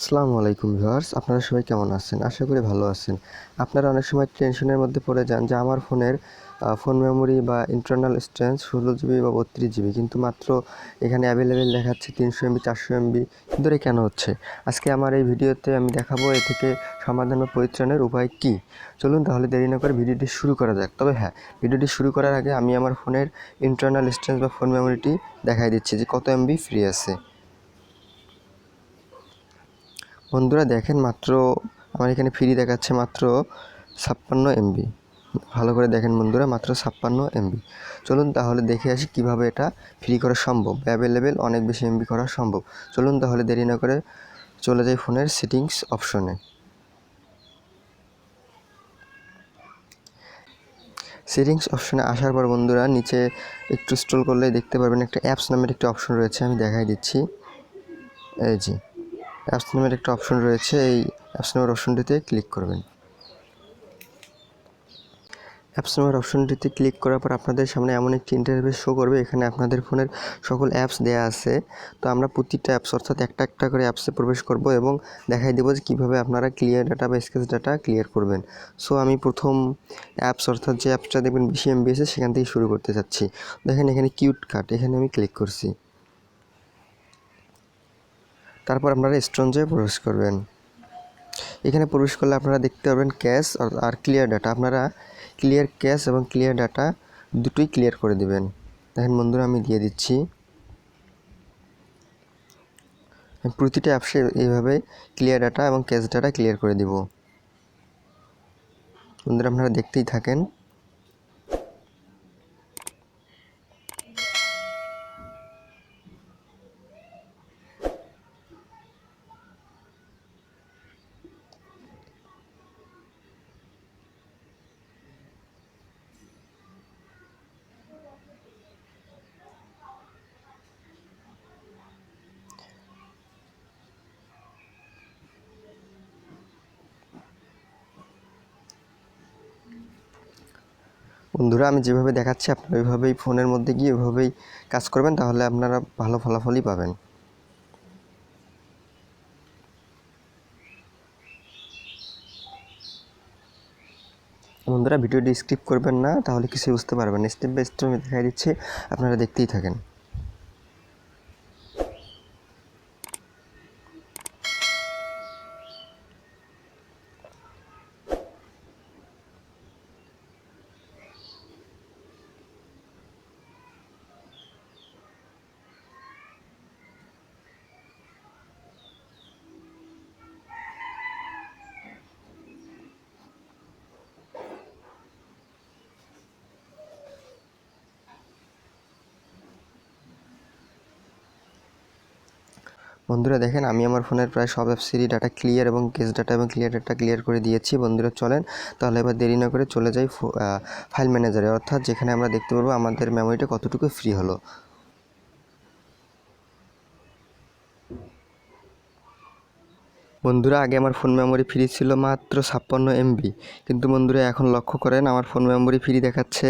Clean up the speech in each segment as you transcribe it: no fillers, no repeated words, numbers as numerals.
আসসালামু আলাইকুম ভিউয়ার্স, আপনারা সবাই কেমন আছেন? আশা করি ভালো আছেন। আপনারা অনেক সময় টেনশনের মধ্যে পড়ে যান যে আমার ফোনের ফোন মেমোরি বা ইন্টারনাল স্টোরেজ 16 জিবি বা 32 জিবি, কিন্তু মাত্র এখানে অ্যাভেলেবেল দেখাচ্ছে 300 এমবি 400 এমবি। কিন্তু এটা কেন হচ্ছে? আজকে আমার এই ভিডিওতে আমি দেখাবো এ থেকে সমাধান বা পরিত্রাণের উপায় কী। চলুন তাহলে দেরি না করে ভিডিওটি শুরু করা যাক। তবে হ্যাঁ, ভিডিওটি শুরু করার আগে আমি আমার ফোনের ইন্টারনাল স্টোরেজ বা ফোন মেমোরিটি দেখাই দিচ্ছি যে কত এমবি ফ্রি আছে। বন্ধুরা দেখেন, মাত্র আমার এখানে ফ্রি দেখাচ্ছে মাত্র 56 এমবি। ভালো করে দেখেন বন্ধুরা, মাত্র 56 এমবি। চলুন তাহলে দেখে আসি কিভাবে এটা ফ্রি করা সম্ভব, অ্যাভেলেবেল অনেক বেশি এমবি করা সম্ভব। চলুন তাহলে দেরি না করে চলে যাই ফোনের সেটিংস অপশনে। সেটিংস অপশনে আসার পর বন্ধুরা নিচে একটু স্ক্রল করলে দেখতে পারবেন একটা অ্যাপস নামের একটি অপশন রয়েছে। আমি দেখাই দিচ্ছি। এই যে অ্যাপস নামের একটা অপশন রয়েছে, এই অ্যাপস নামের অপশনটিতে ক্লিক করবেন। অ্যাপস নামের অপশনটিতে ক্লিক করার পর আপনাদের সামনে এমন একটি ইন্টারফেস শো করবে। এখানে আপনাদের ফোনের সকল অ্যাপস দেয়া আছে। তো আমরা প্রতিটা অ্যাপস অর্থাৎ একটা একটা করে অ্যাপসে প্রবেশ করব এবং দেখাই দেবো যে কীভাবে আপনারা ক্লিয়ার ডাটা বা স্কেচ ডাটা ক্লিয়ার করবেন। সো আমি প্রথম অ্যাপস অর্থাৎ যে অ্যাপসটা দেখবেন বেশি এমবি আছে সেখান থেকে শুরু করতে চাচ্ছি। দেখেন এখানে কিউট কাট, এখানে আমি ক্লিক করছি। তারপর আপনারা স্টোরেজে প্রবেশ করবেন। এখানে প্রবেশ করলে আপনারা দেখতে পাবেন ক্যাশ আর ক্লিয়ার ডাটা। আপনারা ক্লিয়ার ক্যাশ এবং ক্লিয়ার ডাটা দুটোই ক্লিয়ার করে দিবেন। দেখেন বন্ধুরা, আমি দিয়ে দিচ্ছি। প্রতিটা অ্যাপসে এইভাবে ক্লিয়ার ডাটা এবং ক্যাশ ডাটা ক্লিয়ার করে দিব। বন্ধুরা আপনারা দেখতেই থাকেন। বন্ধুরা আমি যেভাবে দেখাচ্ছি আপনারা ওইভাবেই ফোনের মধ্যে গিয়ে ওইভাবেই কাজ করবেন, তাহলে আপনারা ভালো ফলাফলই পাবেন। বন্ধুরা ভিডিওটি স্কিপ করবেন না, তাহলে কিছু বুঝতে পারবেন। স্টেপ বাই স্টেপ আমি দেখাই দিচ্ছি, আপনারা দেখতেই থাকেন। বন্ধুরা দেখেন, আমি আমার ফোনের প্রায় সব অ্যাপসেরই ডাটা ক্লিয়ার এবং কেস ডাটা এবং ক্লিয়ার ডাটা ক্লিয়ার করে দিয়েছি। বন্ধুরা চলেন তাহলে এবার দেরি না করে চলে যাই ফাইল ম্যানেজারে, অর্থাৎ যেখানে আমরা দেখতে পারবো আমাদের মেমোরিটা কতটুকু ফ্রি হলো। বন্ধুরা আগে আমার ফোন মেমোরি ফ্রি ছিল মাত্র 56 এমবি, কিন্তু বন্ধুরা এখন লক্ষ্য করেন আমার ফোন মেমোরি ফ্রি দেখাচ্ছে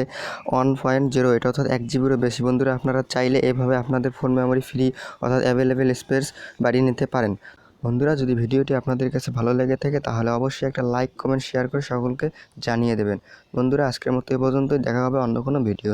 1.0, এটা অর্থাৎ 1 জিবিরও বেশি। বন্ধুরা আপনারা চাইলে এভাবে আপনাদের ফোন মেমোরি ফ্রি অর্থাৎ অ্যাভেলেবেল স্পেস বাড়িয়ে নিতে পারেন। বন্ধুরা যদি ভিডিওটি আপনাদের কাছে ভালো লেগে থাকে তাহলে অবশ্যই একটা লাইক কমেন্ট শেয়ার করে সকলকে জানিয়ে দেবেন। বন্ধুরা আজকের মতো এ পর্যন্তই, দেখা হবে অন্য কোনো ভিডিও